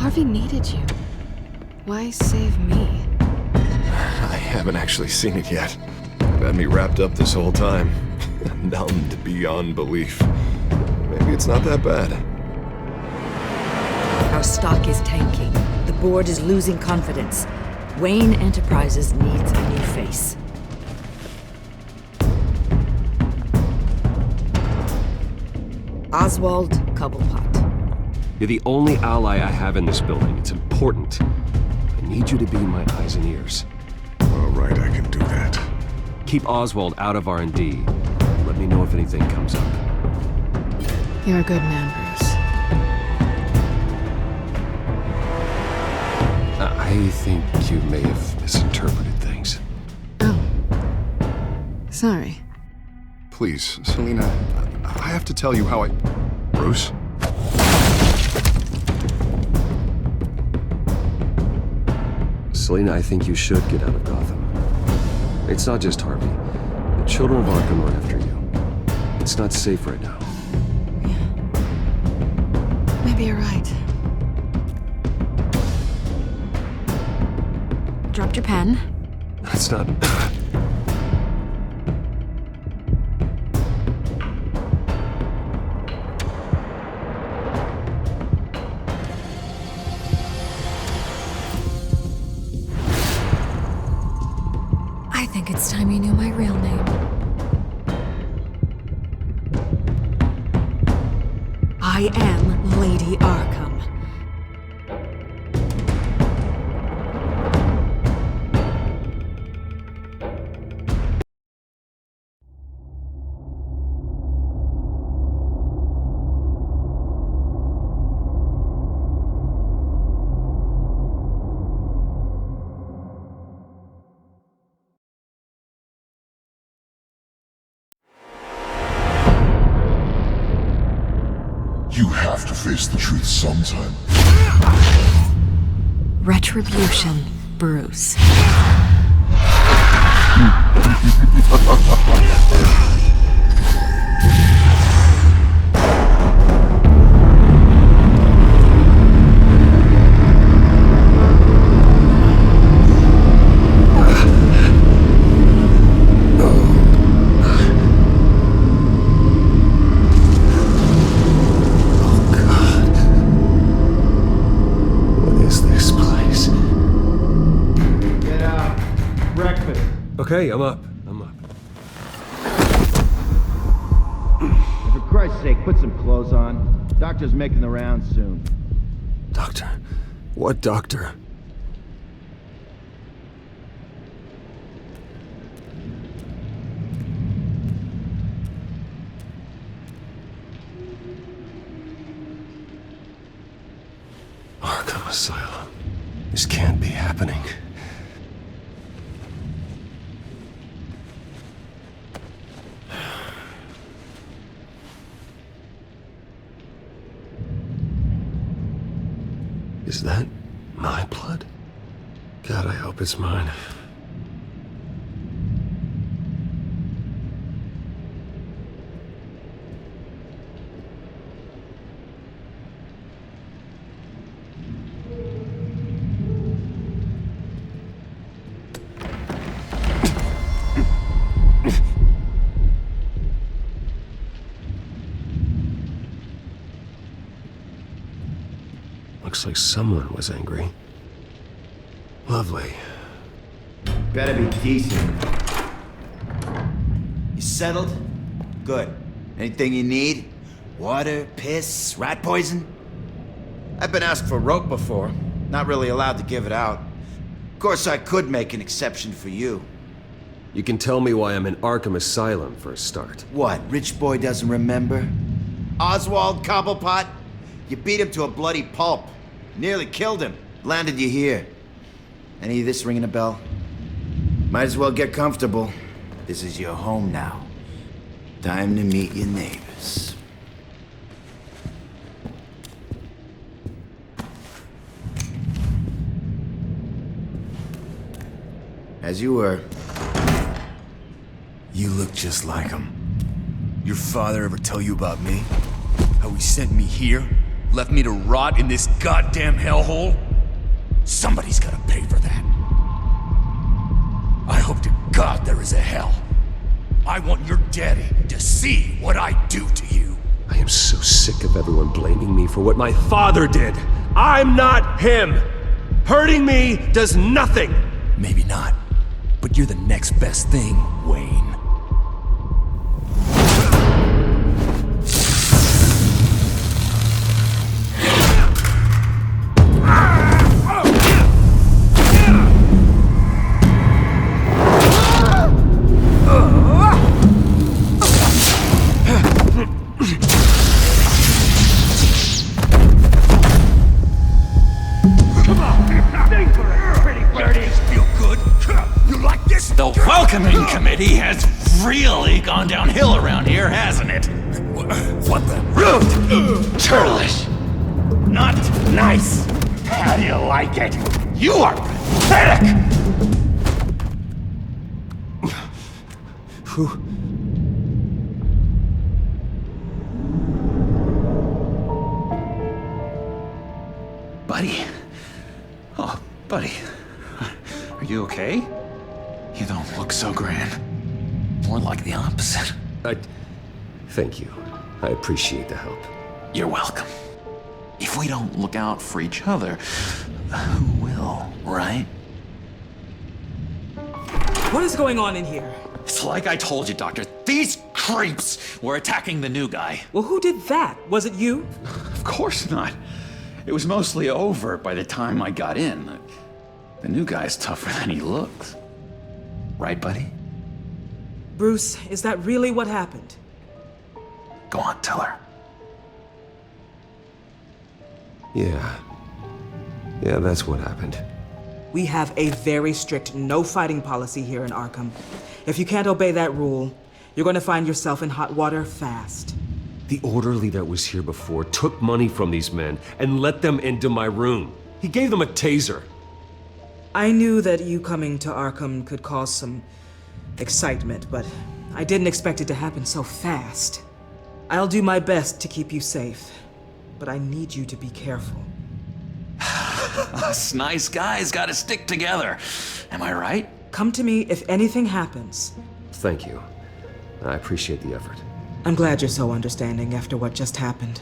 Harvey needed you. Why save me? I haven't actually seen it yet. You've had me wrapped up this whole time. Numbed beyond belief. Maybe it's not that bad. Our stock is tanking. The board is losing confidence. Wayne Enterprises needs a new face. Oswald Cobblepot. You're the only ally I have in this building. It's important. I need you to be my eyes and ears. All right, I can do that. Keep Oswald out of R&D. Let me know if anything comes up. You're a good man, Bruce. I think you may have misinterpreted things. Oh. Sorry. Please, Selina, I have to tell you how I... Bruce? Selina, I think you should get out of Gotham. It's not just Harvey. The children of Arkham are after you. It's not safe right now. Yeah. Maybe you're right. Dropped your pen. That's not... I think it's time you knew my real name. I am Lady Arkham. You have to face the truth sometime. Retribution, Bruce. Okay, I'm up. For Christ's sake, put some clothes on. Doctor's making the rounds soon. Doctor? What doctor? Arkham Asylum. This can't be happening. Is that my blood? God, I hope it's mine. Looks like someone was angry. Lovely. Better be decent. You settled? Good. Anything you need? Water, piss, rat poison? I've been asked for rope before. Not really allowed to give it out. Of course, I could make an exception for you. You can tell me why I'm in Arkham Asylum for a start. What, rich boy doesn't remember? Oswald Cobblepot? You beat him to a bloody pulp. Nearly killed him. Landed you here. Any of this ringing a bell? Might as well get comfortable. This is your home now. Time to meet your neighbors. As you were. You look just like him. Your father ever tell you about me? How he sent me here? left me to rot in this goddamn hellhole? Somebody's gotta pay for that. I hope to God there is a hell. I want your daddy to see what I do to you. I am so sick of everyone blaming me for what my father did. I'm not him. Hurting me does nothing. Maybe not, but you're the next best thing, Wayne. The welcoming committee has really gone downhill around here, hasn't it? What the? Rude! Churlish! Not nice! How do you like it? You are pathetic! Buddy? Oh, buddy. Are you okay? You don't look so grand. More like the opposite. Thank you. I appreciate the help. You're welcome. If we don't look out for each other, who will, right? What is going on in here? It's like I told you, Doctor. These creeps were attacking the new guy. Well, who did that? Was it you? Of course not. It was mostly over by the time I got in. The new guy's tougher than he looks. Right, buddy? Bruce, is that really what happened? Go on, tell her. Yeah, that's what happened. We have a very strict no fighting policy here in Arkham. If you can't obey that rule, you're going to find yourself in hot water fast. The orderly that was here before took money from these men and let them into my room. He gave them a taser. I knew that you coming to Arkham could cause some excitement, but I didn't expect it to happen so fast. I'll do my best to keep you safe, but I need you to be careful. Us nice guys gotta stick together. Am I right? Come to me if anything happens. Thank you. I appreciate the effort. I'm glad you're so understanding after what just happened.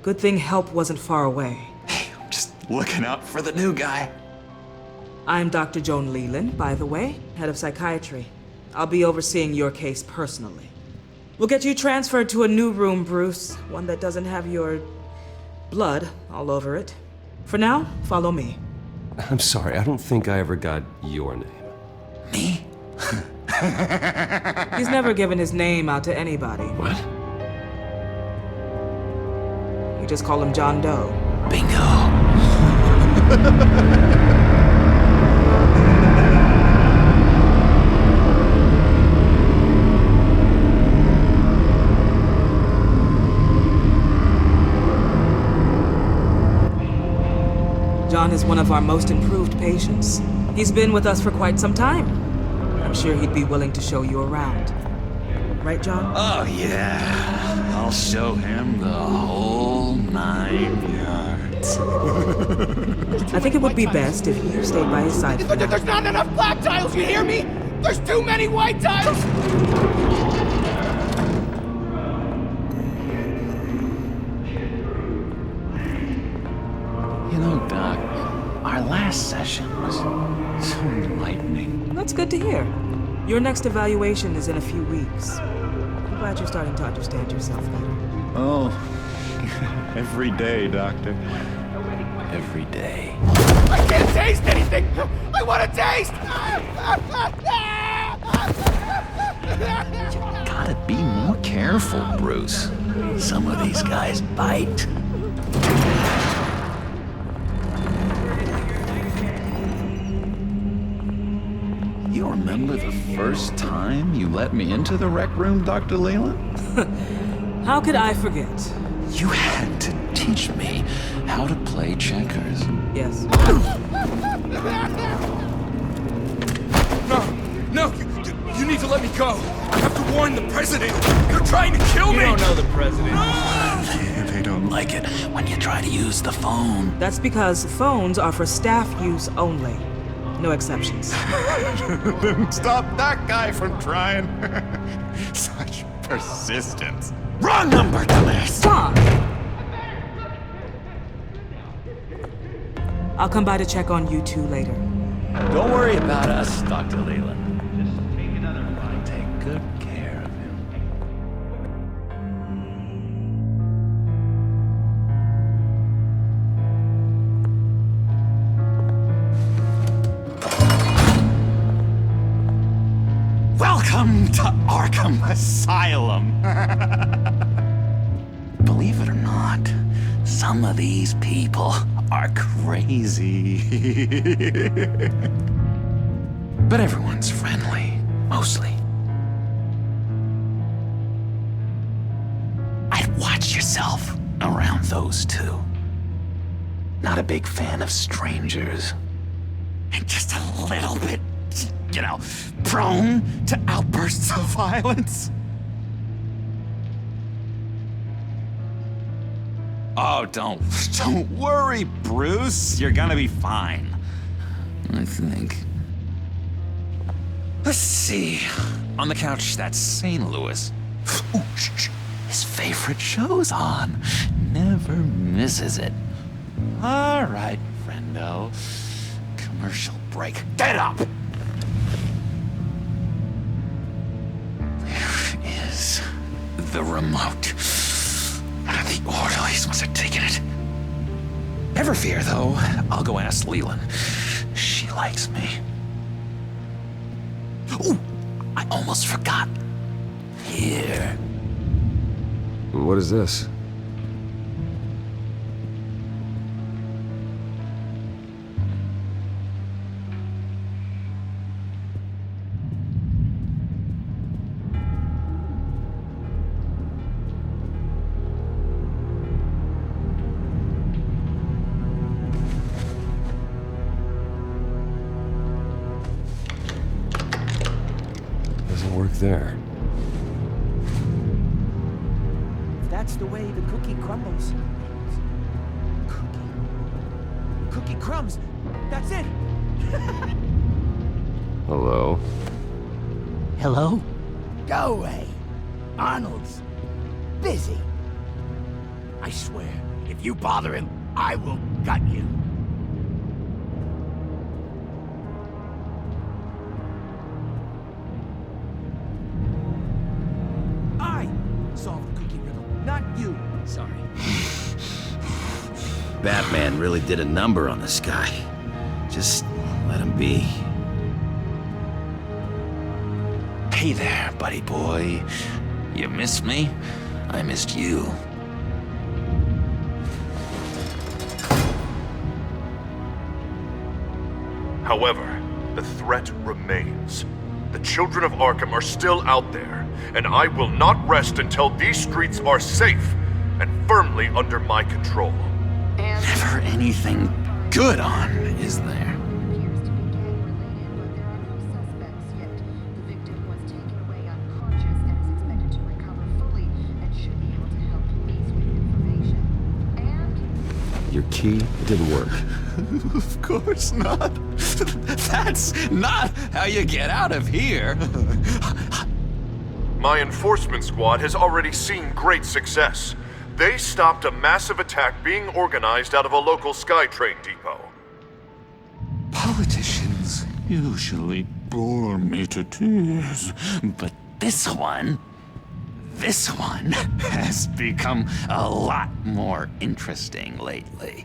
Good thing help wasn't far away. Hey, I'm just looking out for the new guy. I'm Dr. Joan Leland, by the way, head of psychiatry. I'll be overseeing your case personally. We'll get you transferred to a new room, Bruce. One that doesn't have your blood all over it. For now, follow me. I'm sorry, I don't think I ever got your name. Me? He's never given his name out to anybody. What? You just call him John Doe. Bingo. John is one of our most improved patients. He's been with us for quite some time. I'm sure he'd be willing to show you around. Right, John? Oh, yeah. I'll show him the whole 9 yards. I think it would be best if you stayed by his side. There's not enough black tiles, you hear me? There's too many white tiles! You know, Doc, our last session was so enlightening. That's good to hear. Your next evaluation is in a few weeks. I'm glad you're starting to understand yourself better. Oh, every day, Doctor. Every day. I can't taste anything! I want to taste! Gotta be more careful, Bruce. Some of these guys bite. You remember the first time you let me into the rec room, Dr. Leland? How could I forget? You had to teach me how to play checkers. Yes. No, you need to let me go. I have to warn the president. They're trying to kill me. You don't know the president. They don't like it when you try to use the phone. That's because phones are for staff use only. No exceptions. Then stop that guy from trying. Such persistence. Wrong number, dumbass! Stop! I'll come by to check on you two later. Don't worry about us, Dr. Leland. Just take another ride. Take good care of him. Welcome to Arkham Asylum. Believe it or not, some of these people are crazy. But everyone's friendly, mostly. I'd watch yourself around those two. Not a big fan of strangers. And just a little bit, prone to outbursts of violence. Oh, don't worry, Bruce. You're gonna be fine. I think. Let's see. On the couch, that's St. Louis. Ooh, shh. His favorite show's on. Never misses it. All right, friendo. Commercial break. Get up! There is the remote. The orderlies must have taken it. Never fear, though. I'll go ask Leland. She likes me. Ooh, I almost forgot. Here. What is this? Work there. That's the way the cookie crumbles. Cookie crumbs. That's it. Hello? Hello? Go away. Arnold's busy. I swear, if you bother him, I will gut you. Batman really did a number on this guy. Just let him be. Hey there, buddy boy. You missed me? I missed you. However, the threat remains. The children of Arkham are still out there, and I will not rest until these streets are safe and firmly under my control. Never anything good on, is there? Your key didn't work. Of course not. That's not how you get out of here. My enforcement squad has already seen great success. They stopped a massive attack being organized out of a local SkyTrain depot. Politicians usually bore me to tears, but this one has become a lot more interesting lately.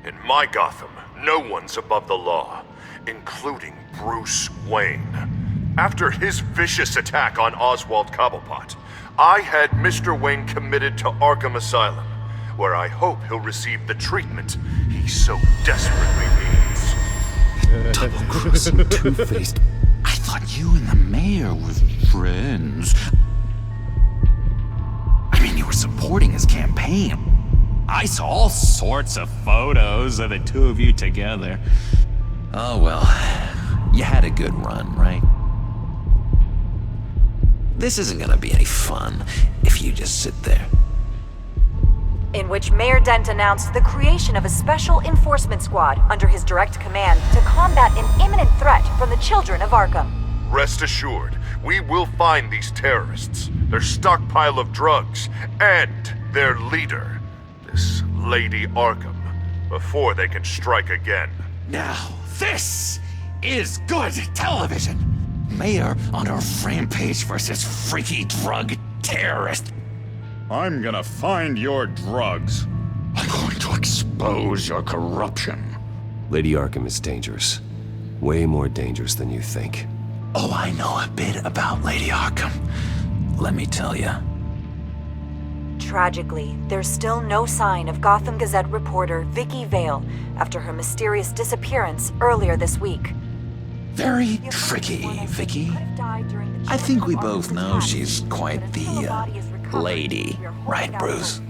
In my Gotham, no one's above the law, including Bruce Wayne. After his vicious attack on Oswald Cobblepot, I had Mr. Wayne committed to Arkham Asylum, where I hope he'll receive the treatment he so desperately needs. Double-crossing two-faced. I thought you and the mayor were friends. I mean, you were supporting his campaign. I saw all sorts of photos of the two of you together. Oh well, you had a good run, right? This isn't gonna be any fun if you just sit there. in which Mayor Dent announced the creation of a special enforcement squad under his direct command to combat an imminent threat from the children of Arkham. Rest assured, we will find these terrorists, their stockpile of drugs, and their leader, this Lady Arkham, before they can strike again. Now, this is good television! Mayor on a rampage versus freaky drug terrorist. I'm gonna find your drugs. I'm going to expose your corruption. Lady Arkham is dangerous. Way more dangerous than you think. Oh, I know a bit about Lady Arkham. Let me tell you. Tragically, there's still no sign of Gotham Gazette reporter Vicky Vale after her mysterious disappearance earlier this week. Very tricky, Vicky. I think we both know she's quite the, lady, right, Bruce?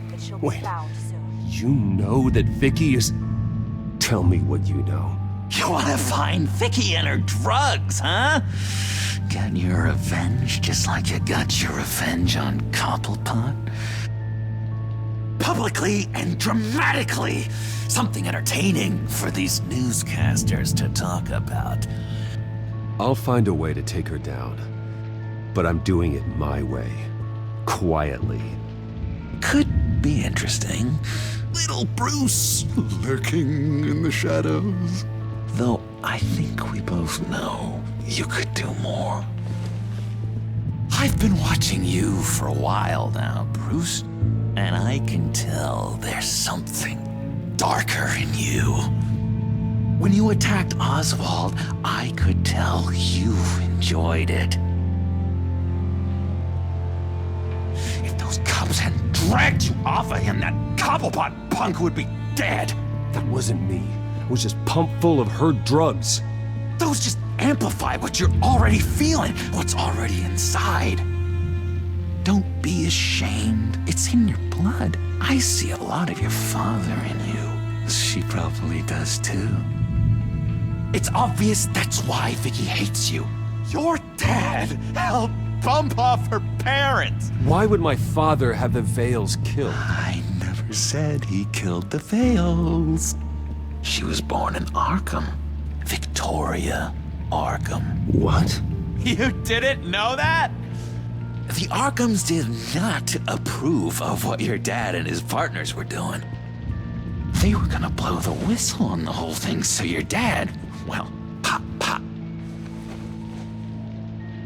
Wait, you know that Vicky is... Tell me what you know. You wanna find Vicky and her drugs, huh? Get your revenge just like you got your revenge on Cobblepot? Publicly and dramatically! Something entertaining for these newscasters to talk about. I'll find a way to take her down. But I'm doing it my way. Quietly. Could be interesting. Little Bruce lurking in the shadows. Though I think we both know you could do more. I've been watching you for a while now, Bruce, and I can tell there's something darker in you. When you attacked Oswald, I could tell you enjoyed it. If those cops hadn't dragged you off of him, that Cobblepot punk would be dead. That wasn't me. It was just pumped full of her drugs. Those just amplify what you're already feeling, what's already inside. Don't be ashamed. It's in your blood. I see a lot of your father in you. She probably does too. It's obvious that's why Vicky hates you. Your dad helped bump off her parents. Why would my father have the Vales killed? I never said he killed the Vales. She was born in Arkham. Victoria Arkham. What? You didn't know that? The Arkhams did not approve of what your dad and his partners were doing. They were gonna blow the whistle on the whole thing, so your dad, well, pop.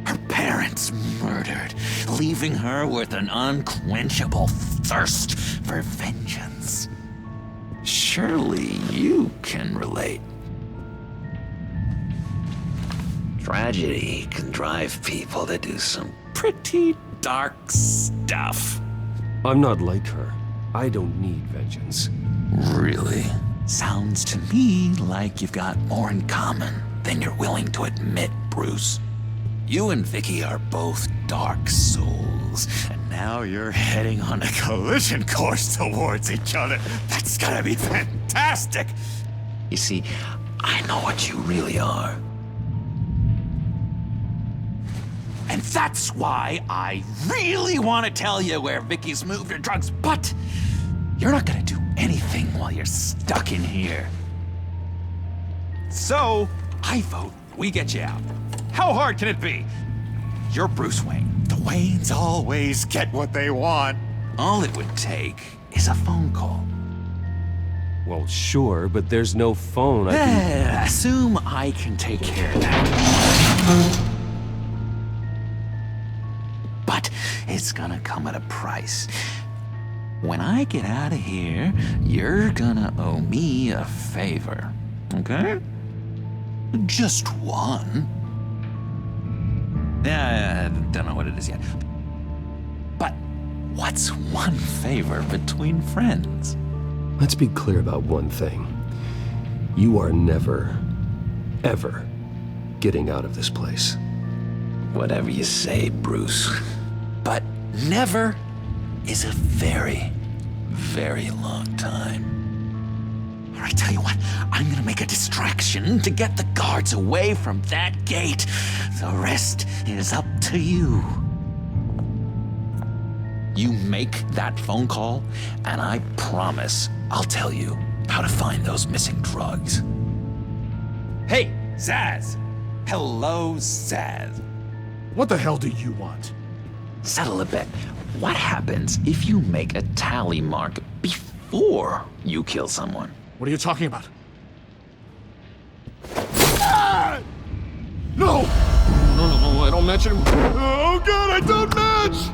Her parents murdered, leaving her with an unquenchable thirst for vengeance. Surely you can relate. Tragedy can drive people to do some pretty dark stuff. I'm not like her. I don't need vengeance. Really? Sounds to me like you've got more in common than you're willing to admit, Bruce. You and Vicky are both dark souls, and now you're heading on a collision course towards each other. That's gonna be fantastic! You see, I know what you really are. And that's why I really want to tell you where Vicky's moved her drugs, but you're not gonna do anything while you're stuck in here. So, I vote we get you out. How hard can it be? You're Bruce Wayne. The Waynes always get what they want. All it would take is a phone call. Well, sure, but there's no phone. Assume I can take care of that. But it's gonna come at a price. When I get out of here, you're gonna owe me a favor, okay? Just one. I don't know what it is yet. But what's one favor between friends? Let's be clear about one thing. You are never, ever getting out of this place. Whatever you say, Bruce. But never is a very, very long time. All right, tell you what, I'm gonna make a distraction to get the guards away from that gate. The rest is up to you. You make that phone call, and I promise I'll tell you how to find those missing drugs. Hey, Zaz! Hello, Zaz. What the hell do you want? Settle a bet. What happens if you make a tally mark before you kill someone? What are you talking about? Ah! No! No, I don't match him. Oh god, I don't match!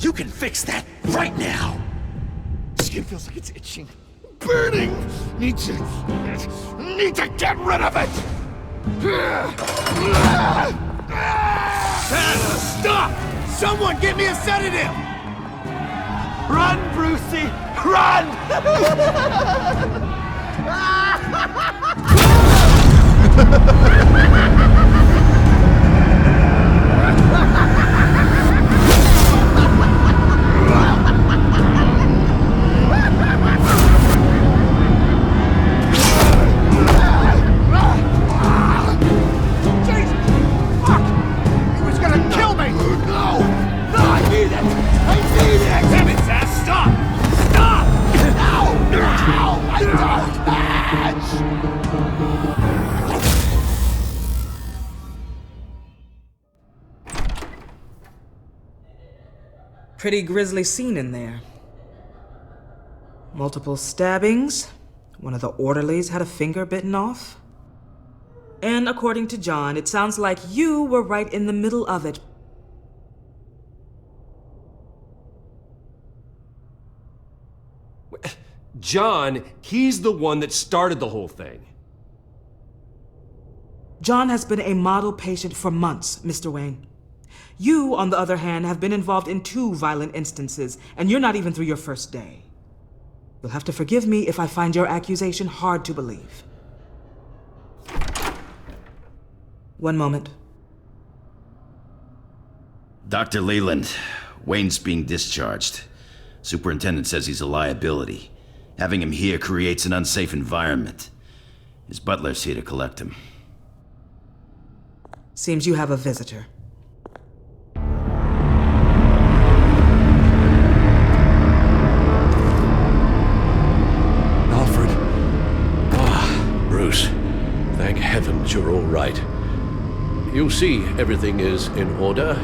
You can fix that right now! Skin feels like it's itching. Burning! Need to get rid of it! Stop! Someone get me a sedative! Run, Brucey! Run! Pretty grisly scene in there. Multiple stabbings. One of the orderlies had a finger bitten off. And according to John, it sounds like you were right in the middle of it. John, he's the one that started the whole thing. John has been a model patient for months, Mr. Wayne. You, on the other hand, have been involved in 2 violent instances, and you're not even through your first day. You'll have to forgive me if I find your accusation hard to believe. One moment. Dr. Leland, Wayne's being discharged. Superintendent says he's a liability. Having him here creates an unsafe environment. His butler's here to collect him. Seems you have a visitor. Alfred. Ah, Bruce. Thank heavens you're all right. You see, everything is in order.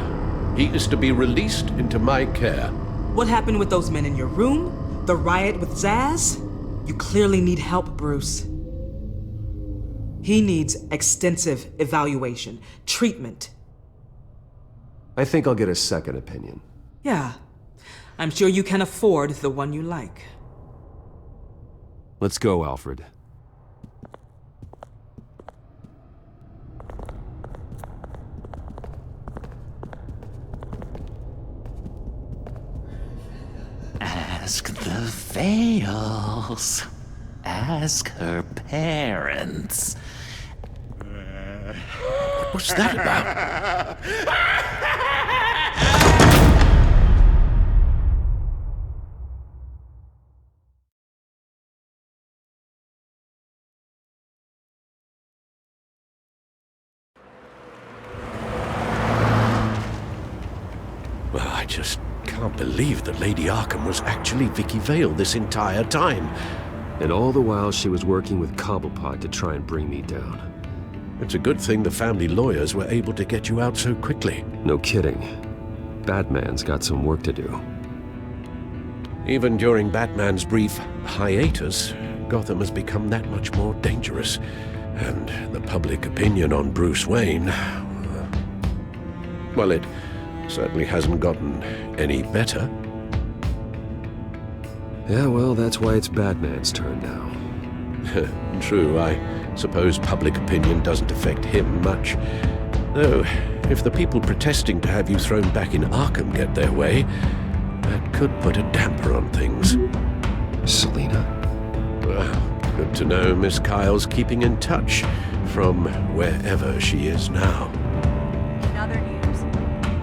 He is to be released into my care. What happened with those men in your room? The riot with Zaz? You clearly need help, Bruce. He needs extensive evaluation, treatment. I think I'll get a second opinion. Yeah, I'm sure you can afford the one you like. Let's go, Alfred. Ask the Vales. Ask her parents. What's that about? Well, I just can't believe that Lady Arkham was actually Vicky Vale this entire time. And all the while she was working with Cobblepot to try and bring me down. It's a good thing the family lawyers were able to get you out so quickly. No kidding. Batman's got some work to do. Even during Batman's brief hiatus, Gotham has become that much more dangerous. And the public opinion on Bruce Wayne... well, it certainly hasn't gotten any better. Yeah, well, that's why it's Batman's turn now. True, I suppose public opinion doesn't affect him much. Though, if the people protesting to have you thrown back in Arkham get their way, that could put a damper on things. Selina? Well, good to know Miss Kyle's keeping in touch from wherever she is now. In other news,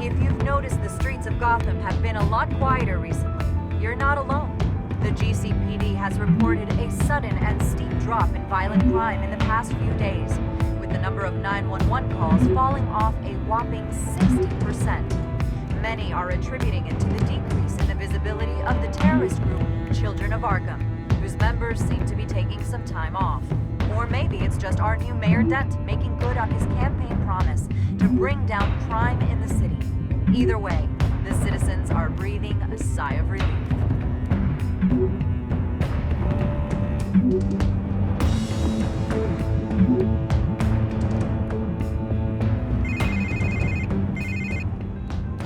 if you've noticed, the streets of Gotham have been a lot quieter recently. You're not alone. The GCPD has reported a sudden and steep drop in violent crime in the past few days, with the number of 911 calls falling off a whopping 60%. Many are attributing it to the decrease in the visibility of the terrorist group Children of Arkham, whose members seem to be taking some time off. Or maybe it's just our new Mayor Dent making good on his campaign promise to bring down crime in the city. Either way, the citizens are breathing a sigh of relief.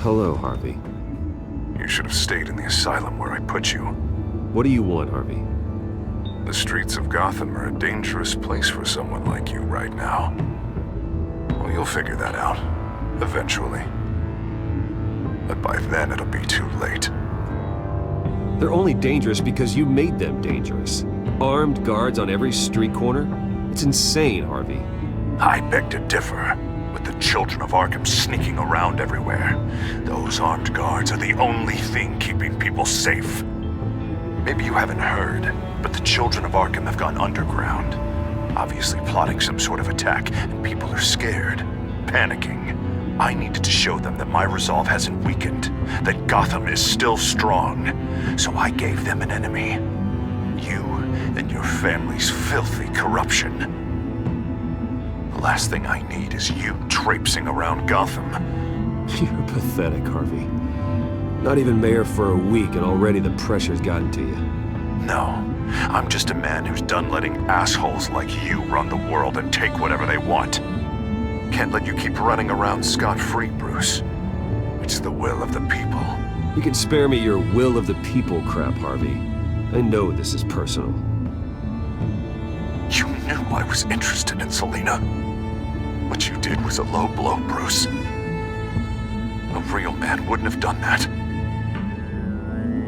Hello, Harvey. You should have stayed in the asylum where I put you. What do you want, Harvey? The streets of Gotham are a dangerous place for someone like you right now. Well, you'll figure that out. Eventually. But by then it'll be too late. They're only dangerous because you made them dangerous. Armed guards on every street corner? It's insane, Harvey. I beg to differ. With the Children of Arkham sneaking around everywhere, those armed guards are the only thing keeping people safe. Maybe you haven't heard, but the Children of Arkham have gone underground. Obviously plotting some sort of attack, and people are scared, panicking. I needed to show them that my resolve hasn't weakened, that Gotham is still strong. So I gave them an enemy. You and your family's filthy corruption. The last thing I need is you traipsing around Gotham. You're pathetic, Harvey. Not even mayor for a week and already the pressure's gotten to you. No, I'm just a man who's done letting assholes like you run the world and take whatever they want. Can't let you keep running around scot-free, Bruce. It's the will of the people. You can spare me your will of the people crap, Harvey. I know this is personal. You knew I was interested in Selina. What you did was a low blow, Bruce. A real man wouldn't have done that.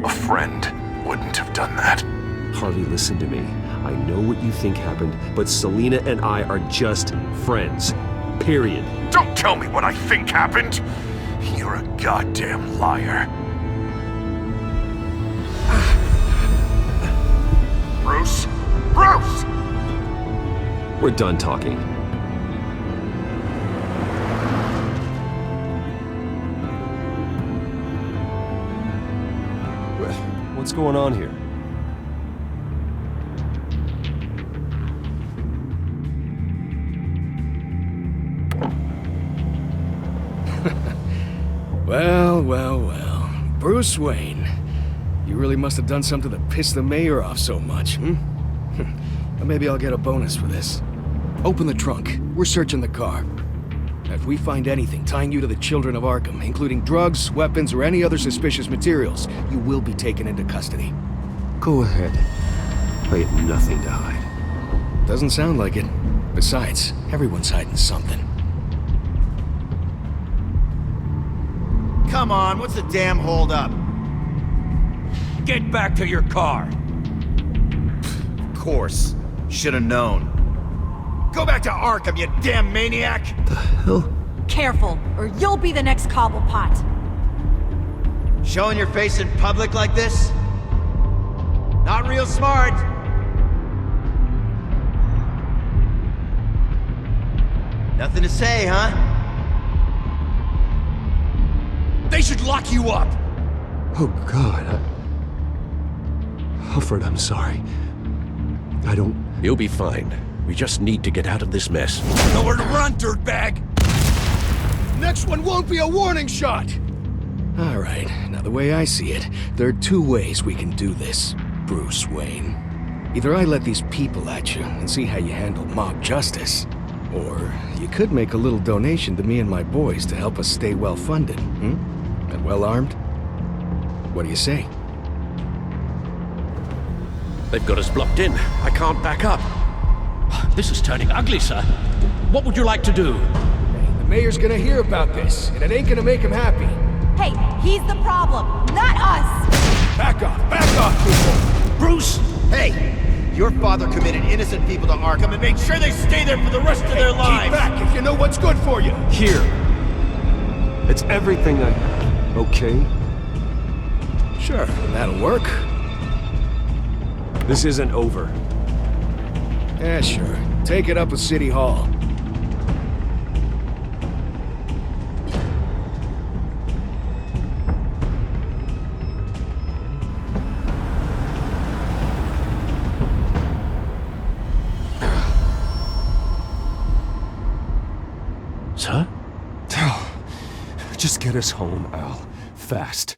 A friend wouldn't have done that. Harvey, listen to me. I know what you think happened, but Selina and I are just friends. Period. Don't tell me what I think happened! You're a goddamn liar. Bruce? Bruce! We're done talking. What's going on here? Well. Bruce Wayne. You really must have done something to piss the mayor off so much, Or maybe I'll get a bonus for this. Open the trunk. We're searching the car. If we find anything tying you to the Children of Arkham, including drugs, weapons, or any other suspicious materials, you will be taken into custody. Go ahead. I have nothing to hide. Doesn't sound like it. Besides, everyone's hiding something. Come on, what's the damn holdup? Get back to your car! Of course. Should've known. Go back to Arkham, you damn maniac! The hell? Careful, or you'll be the next Cobblepot. Showing your face in public like this? Not real smart. Nothing to say, huh? They should lock you up! Oh, God. Alfred, I'm sorry. I don't... You'll be fine. We just need to get out of this mess. Nowhere to run, dirtbag! Next one won't be a warning shot! All right, now the way I see it, there are two ways we can do this, Bruce Wayne. Either I let these people at you and see how you handle mob justice, or you could make a little donation to me and my boys to help us stay well-funded, and well-armed. What do you say? They've got us blocked in. I can't back up. This is turning ugly, sir. What would you like to do? The mayor's gonna hear about this, and it ain't gonna make him happy. Hey, he's the problem, not us! Back off, people! Bruce! Hey! Your father committed innocent people to Arkham and made sure they stay there for the rest of their lives! Keep back if you know what's good for you! Here. It's everything I have, okay? Sure, that'll work. This isn't over. Yeah, sure. Take it up with City Hall. Sir? Just get us home, Al. Fast.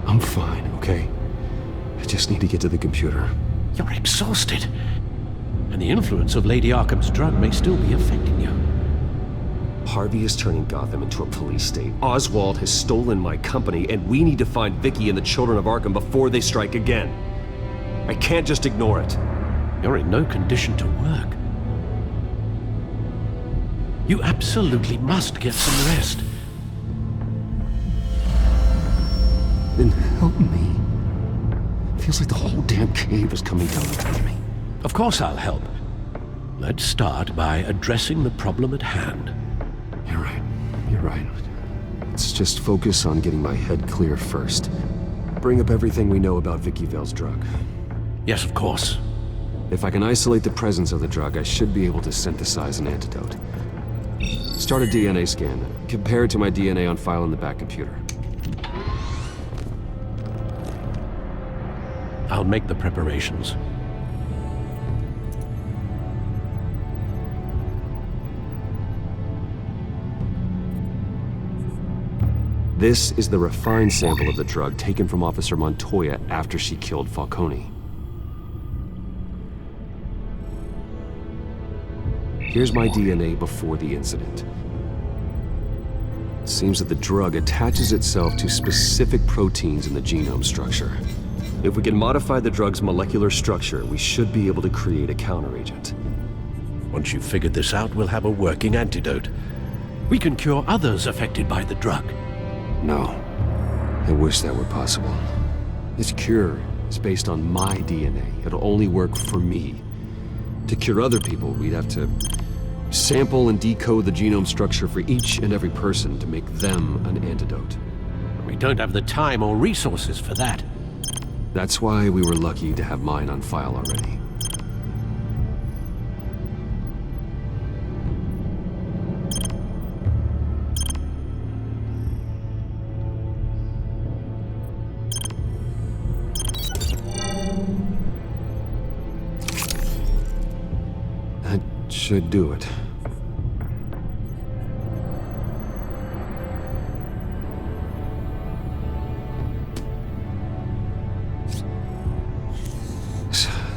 I'm fine, okay? I just need to get to the computer. You're exhausted. And the influence of Lady Arkham's drug may still be affecting you. Harvey is turning Gotham into a police state. Oswald has stolen my company, and we need to find Vicky and the children of Arkham before they strike again. I can't just ignore it. You're in no condition to work. You absolutely must get some rest. Then help me. Feels like the whole damn cave is coming down on me. Of course I'll help. Let's start by addressing the problem at hand. You're right. You're right. Let's just focus on getting my head clear first. Bring up everything we know about Vicky Vale's drug. Yes, of course. If I can isolate the presence of the drug, I should be able to synthesize an antidote. Start a DNA scan. Compare it to my DNA on file in the back computer. I'll make the preparations. This is the refined sample of the drug taken from Officer Montoya after she killed Falcone. Here's my DNA before the incident. It seems that the drug attaches itself to specific proteins in the genome structure. If we can modify the drug's molecular structure, we should be able to create a counteragent. Once you've figured this out, we'll have a working antidote. We can cure others affected by the drug. No. I wish that were possible. This cure is based on my DNA. It'll only work for me. To cure other people, we'd have to sample and decode the genome structure for each and every person to make them an antidote. We don't have the time or resources for that. That's why we were lucky to have mine on file already. That should do it.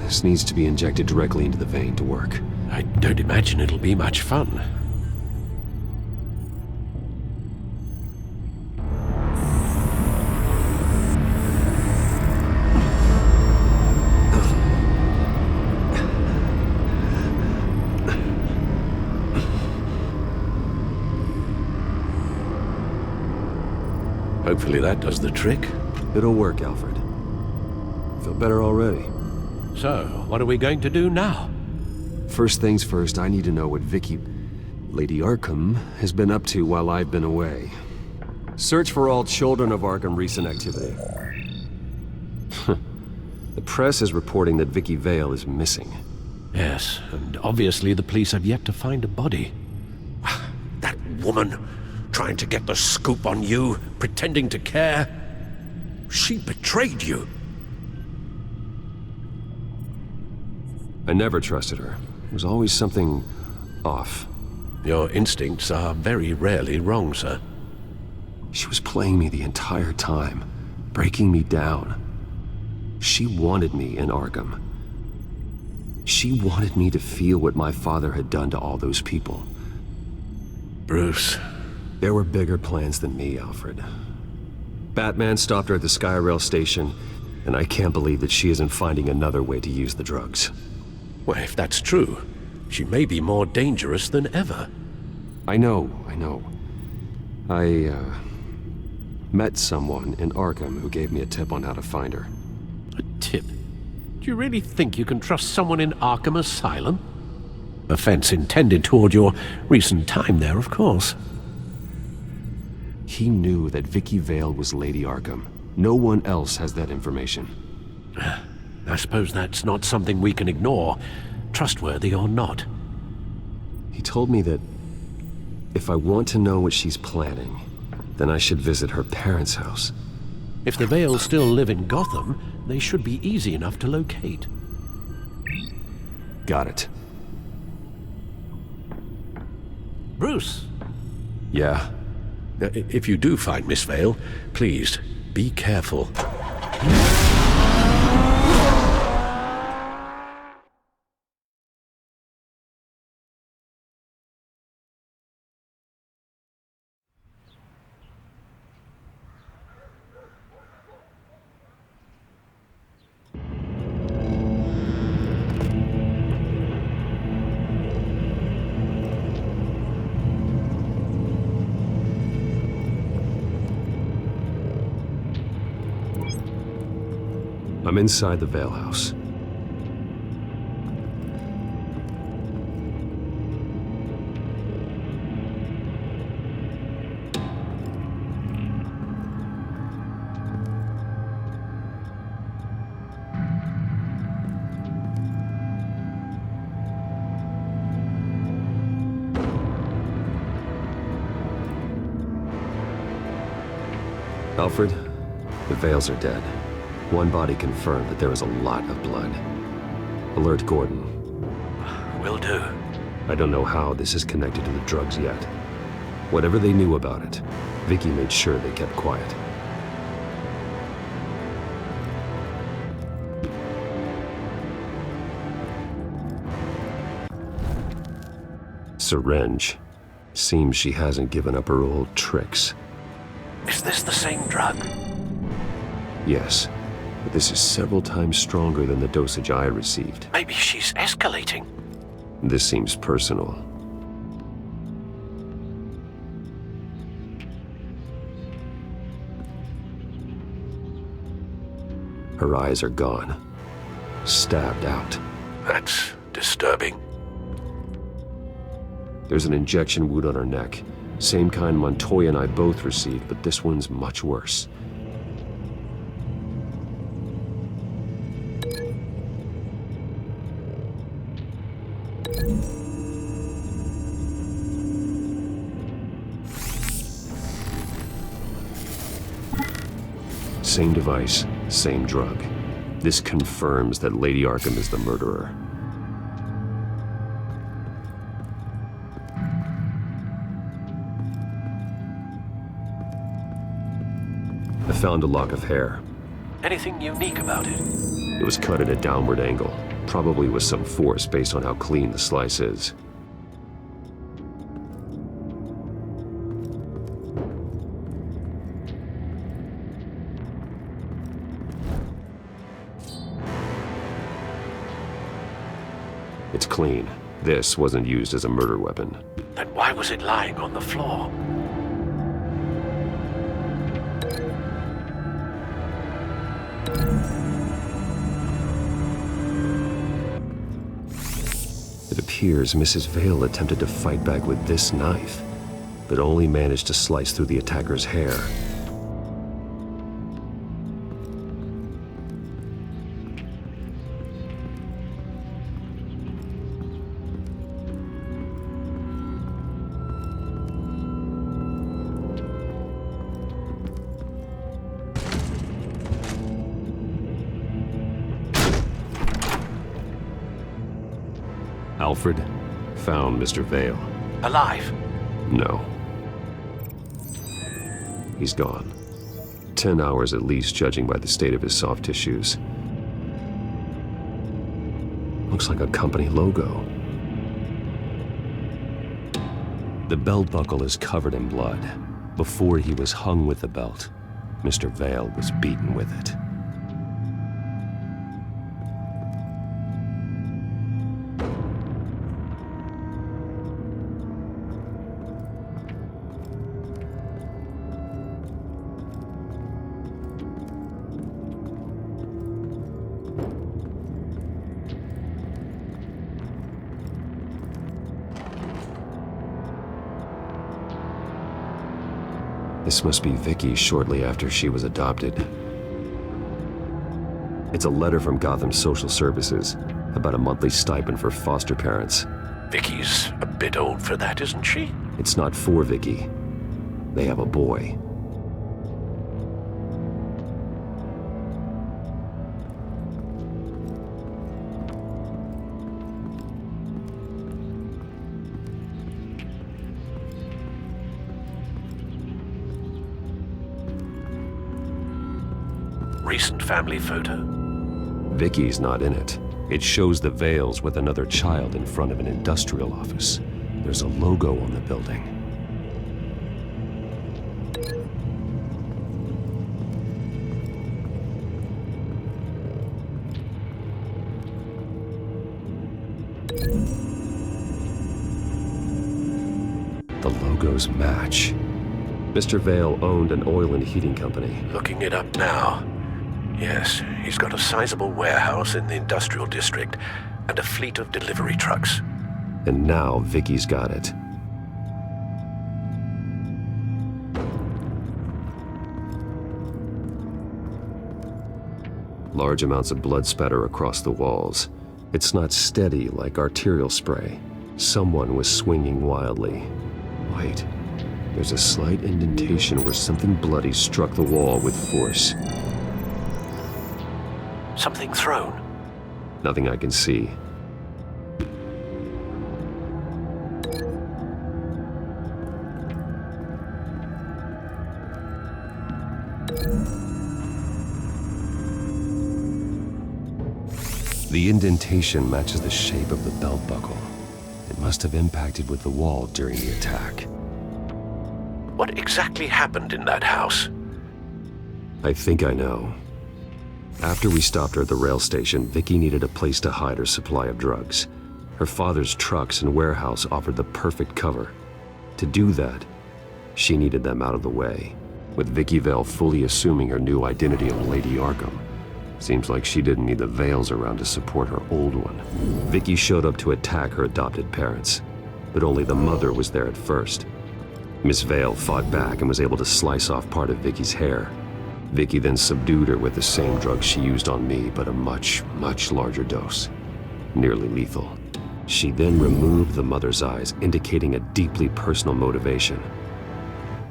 This needs to be injected directly into the vein to work. I don't imagine it'll be much fun. Hopefully that does the trick. It'll work, Alfred. Feel better already. So, what are we going to do now? First things first, I need to know what Vicky, Lady Arkham, has been up to while I've been away. Search for all children of Arkham recent activity. The press is reporting that Vicky Vale is missing. Yes, and obviously the police have yet to find a body. That woman, trying to get the scoop on you, pretending to care. She betrayed you. I never trusted her. There was always something off. Your instincts are very rarely wrong, sir. She was playing me the entire time, breaking me down. She wanted me in Arkham. She wanted me to feel what my father had done to all those people. Bruce. There were bigger plans than me, Alfred. Batman stopped her at the Skyrail station, and I can't believe that she isn't finding another way to use the drugs. Well, if that's true, she may be more dangerous than ever. I know. I met someone in Arkham who gave me a tip on how to find her. A tip? Do you really think you can trust someone in Arkham Asylum? Offense intended toward your recent time there, of course. He knew that Vicky Vale was Lady Arkham. No one else has that information. I suppose that's not something we can ignore. trustworthy or not? He told me that if I want to know what she's planning, then I should visit her parents' house. If the Vale still live in Gotham, they should be easy enough to locate. Got it. Bruce? Yeah? If you do find Miss Vale, please, be careful. I'm inside the Vale house. Alfred, the Vales are dead. One body confirmed, but there is a lot of blood. Alert Gordon. Will do. I don't know how this is connected to the drugs yet. Whatever they knew about it, Vicky made sure they kept quiet. Syringe. Seems she hasn't given up her old tricks. Is this the same drug? Yes. But this is several times stronger than the dosage I received. Maybe she's escalating. This seems personal. Her eyes are gone. Stabbed out. That's disturbing. There's an injection wound on her neck. Same kind Montoya and I both received, but this one's much worse. Same device, same drug. This confirms that Lady Arkham is the murderer. I found a lock of hair. Anything unique about it? It was cut at a downward angle, probably with some force based on how clean the slice is. It's clean. This wasn't used as a murder weapon. Then why was it lying on the floor? It appears Mrs. Vale attempted to fight back with this knife, but only managed to slice through the attacker's hair. Alfred found Mr. Vale. Alive? No. He's gone. 10 hours at least, judging by the state of his soft tissues. Looks like a company logo. The belt buckle is covered in blood. Before he was hung with the belt, Mr. Vale was beaten with it. This must be Vicky shortly after she was adopted. It's a letter from Gotham Social Services about a monthly stipend for foster parents. Vicky's a bit old for that, isn't she? It's not for Vicky. They have a boy. Recent family photo? Vicky's not in it. It shows the Vales with another child in front of an industrial office. There's a logo on the building. The logos match. Mr. Vale owned an oil and heating company. Looking it up now. Yes, he's got a sizable warehouse in the industrial district and a fleet of delivery trucks. And now Vicky's got it. Large amounts of blood spatter across the walls. It's not steady like arterial spray. Someone was swinging wildly. Wait, there's a slight indentation where something bloody struck the wall with force. Something thrown? Nothing I can see. The indentation matches the shape of the belt buckle. It must have impacted with the wall during the attack. What exactly happened in that house? I think I know. After we stopped her at the rail station, Vicky needed a place to hide her supply of drugs. Her father's trucks and warehouse offered the perfect cover. To do that, she needed them out of the way, with Vicky Vale fully assuming her new identity of Lady Arkham. Seems like she didn't need the Vales around to support her old one. Vicky showed up to attack her adopted parents, but only the mother was there at first. Miss Vale fought back and was able to slice off part of Vicky's hair. Vicky then subdued her with the same drug she used on me, but a much, much larger dose. Nearly lethal. She then removed the mother's eyes, indicating a deeply personal motivation.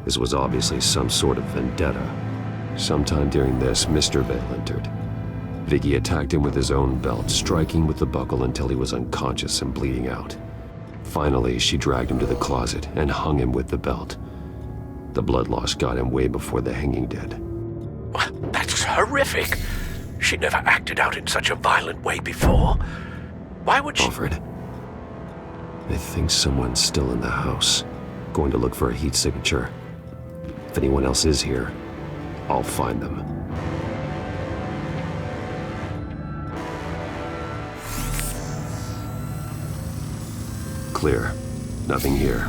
This was obviously some sort of vendetta. Sometime during this, Mr. Vale entered. Vicky attacked him with his own belt, striking with the buckle until he was unconscious and bleeding out. Finally, she dragged him to the closet and hung him with the belt. The blood loss got him way before the hanging did. That's horrific. She never acted out in such a violent way before. Why would she— Alfred, I think someone's still in the house. Going to look for a heat signature. If anyone else is here, I'll find them. Clear. Nothing here.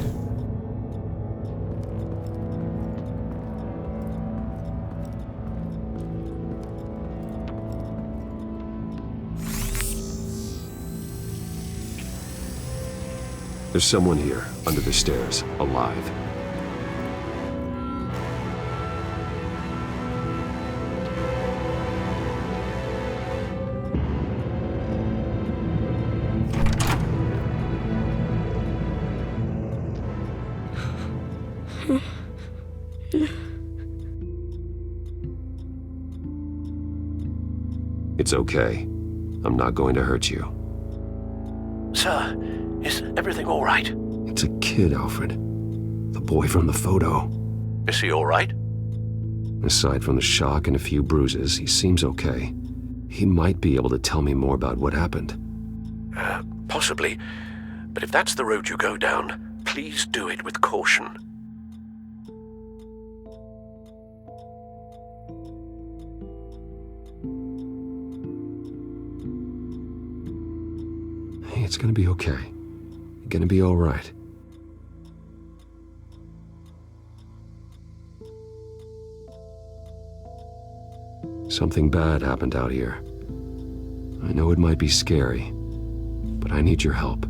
There's someone here, under the stairs, alive. It's okay. I'm not going to hurt you. Sir, is everything all right? It's a kid, Alfred. The boy from the photo. Is he all right? Aside from the shock and a few bruises, he seems okay. He might be able to tell me more about what happened. Possibly. But if that's the road you go down, please do it with caution. Hey, it's gonna be okay. You're gonna be all right. Something bad happened out here. I know it might be scary, but I need your help.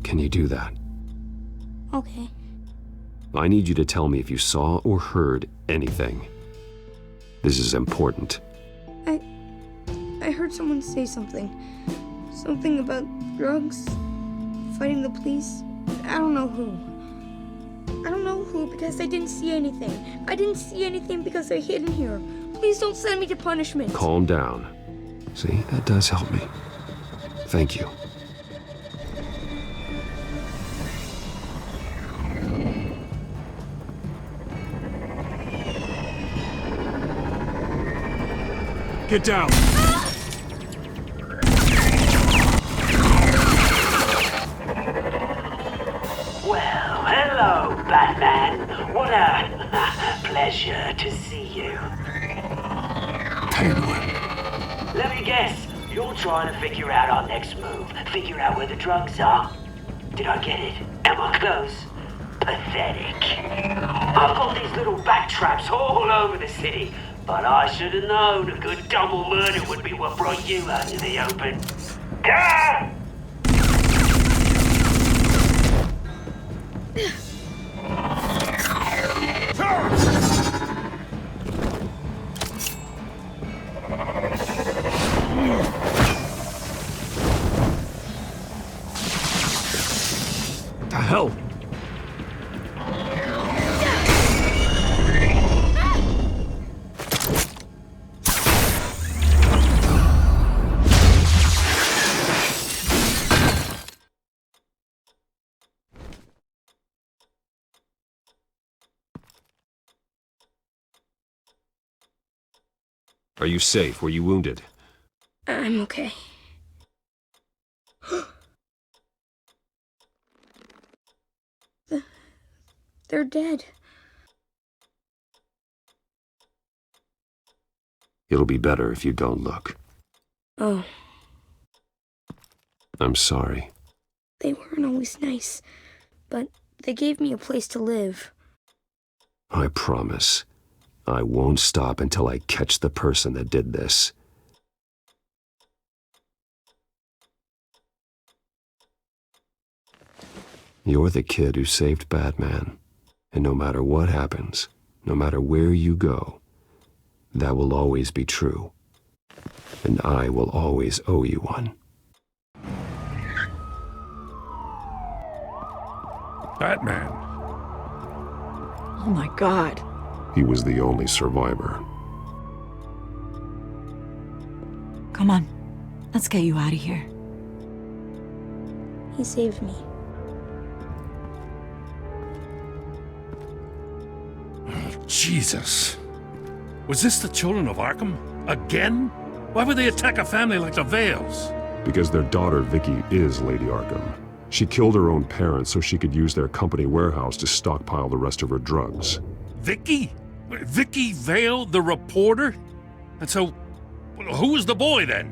Can you do that? Okay. I need you to tell me if you saw or heard anything. This is important. heard someone say something. Something about drugs, fighting the police. I don't know who. I don't know who because I didn't see anything. I didn't see anything because they're hidden here. Please don't send me to punishment. Calm down. See, that does help me. Thank you. Get down! Well, hello, Batman. What a pleasure to see you. Penguin. Let me guess. You're trying to figure out our next move. Figure out where the drugs are. Did I get it? Am I close? Pathetic. I've got these little bat traps all over the city. But I should have known a good double murder would be what brought you out to the open. Ah! What the hell? Are you safe? Were you wounded? I'm okay. They're dead. It'll be better if you don't look. Oh, I'm sorry. they weren't always nice, but they gave me a place to live. I promise. I won't stop until I catch the person that did this. You're the kid who saved Batman. And no matter what happens, no matter where you go, that will always be true. And I will always owe you one. Batman. Oh my God. He was the only survivor. Come on. Let's get you out of here. He saved me. Jesus. Was this the children of Arkham? Again? Why would they attack a family like the Vales? Because their daughter, Vicky, is Lady Arkham. She killed her own parents so she could use their company warehouse to stockpile the rest of her drugs. Vicky? Vicky Vale, the reporter? And so, who was the boy then?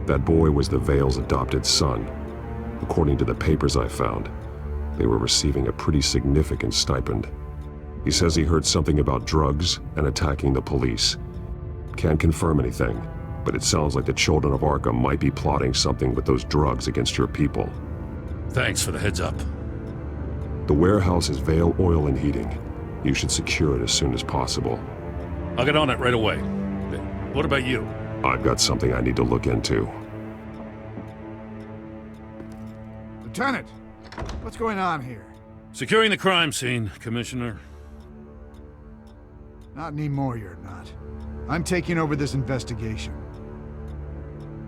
That boy was the Vale's adopted son. According to the papers I found, they were receiving a pretty significant stipend. He says he heard something about drugs and attacking the police. Can't confirm anything, but it sounds like the children of Arkham might be plotting something with those drugs against your people. Thanks for the heads up. The warehouse is Vale Oil and Heating. You should secure it as soon as possible. I'll get on it right away. What about you? I've got something I need to look into. Lieutenant, what's going on here? Securing the crime scene, Commissioner. Not anymore, you're not. I'm taking over this investigation.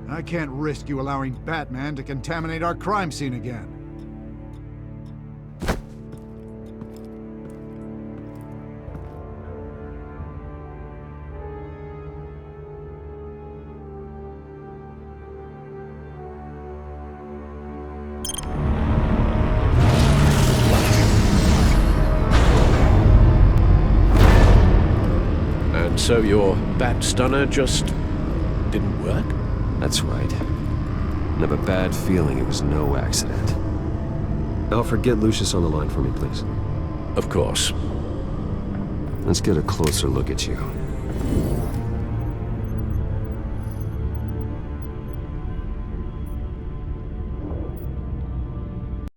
I can't risk you allowing Batman to contaminate our crime scene again. So your bat stunner just didn't work? That's right. I have a bad feeling it was no accident. Alfred, get Lucius on the line for me, please. Of course. Let's get a closer look at you.